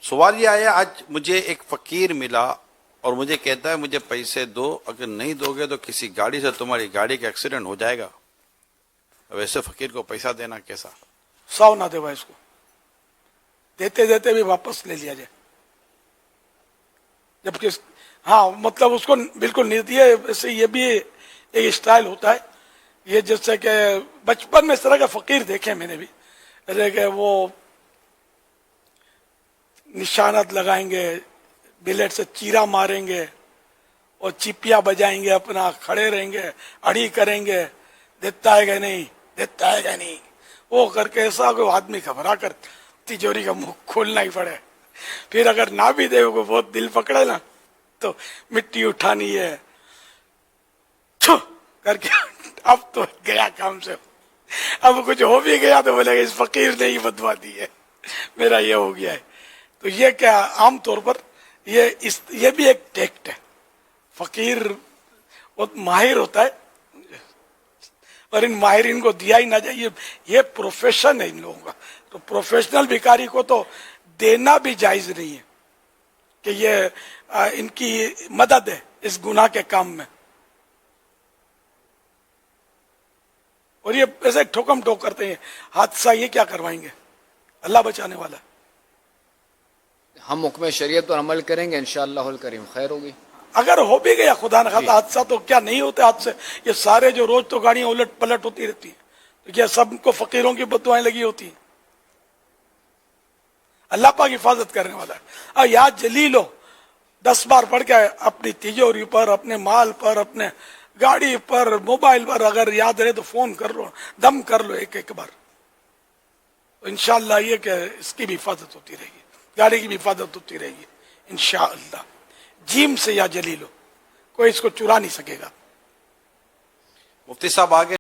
سوال یہ آیا، آج مجھے ایک فقیر ملا اور مجھے کہتا ہے مجھے پیسے دو، اگر نہیں دو گے تو کسی گاڑی سے تمہاری گاڑی کا ایکسیڈنٹ ہو جائے گا. ویسے فقیر کو پیسہ دینا کیسا؟ 100 نہ دے بھائی، اس کو دیتے دیتے بھی واپس لے لیا جائے. جبکہ ہاں مطلب اس کو بالکل نہیں دیے. ویسے یہ بھی ایک اسٹائل ہوتا ہے. یہ جیسے کہ بچپن میں اس طرح کا فقیر دیکھے میں نے بھی، جیسے کہ وہ نشانت لگائیں گے، بلیٹ سے چیرا ماریں گے اور چیپیاں بجائیں گے، اپنا کھڑے رہیں گے، اڑی کریں گے، دیتا ہے کہ نہیں، دیتا ہے کہ نہیں، وہ کر کے ایسا کوئی آدمی گھبرا کر تجوری کا منہ کھولنا ہی پڑے. پھر اگر نہ بھی دے کو بہت دل پکڑے نا تو مٹی اٹھانی ہے چھو کر کے. اب تو گیا کام سے. اب کچھ ہو بھی گیا تو بولے گا اس فقیر نے ہی بدوا دی ہے، میرا یہ ہو گیا ہے. تو یہ کیا عام طور پر یہ بھی ایک ٹیکٹ ہے. فقیر بہت ماہر ہوتا ہے اور ان ماہرین کو دیا ہی نہ جائے. یہ پروفیشن ہے ان لوگوں کا. تو پروفیشنل بھکاری کو تو دینا بھی جائز نہیں ہے کہ یہ ان کی مدد ہے اس گناہ کے کام میں. اور یہ ایسے ٹھوکم ٹھوک کرتے ہیں. حادثہ یہ کیا کروائیں گے؟ اللہ بچانے والا ہے. ہم حکم شریعت پر عمل کریں گے انشاءاللہ الکریم خیر ہوگی. اگر ہو بھی گیا خدا نہ خواستہ حادثہ تو کیا نہیں ہوتے حادثے؟ یہ سارے جو روز تو گاڑیاں الٹ پلٹ ہوتی رہتی ہیں، تو کیا سب کو فقیروں کی بددعائیں لگی ہوتی ہیں؟ اللہ پاک حفاظت کرنے والا ہے. یاد جلیل ہو 10 بار پڑھ کے اپنی تجوری پر، اپنے مال پر، اپنے گاڑی پر، موبائل پر اگر یاد رہے تو فون کر لو، دم کر لو ایک بار. تو انشاءاللہ یہ کہ اس کی بھی حفاظت ہوتی رہے گی، گاڑی کی بھی حفاظت ہوتی رہے گی انشاءاللہ. جیم سے یا جلیل ہو، کوئی اس کو چرا نہیں سکے گا. مفتی صاحب آگے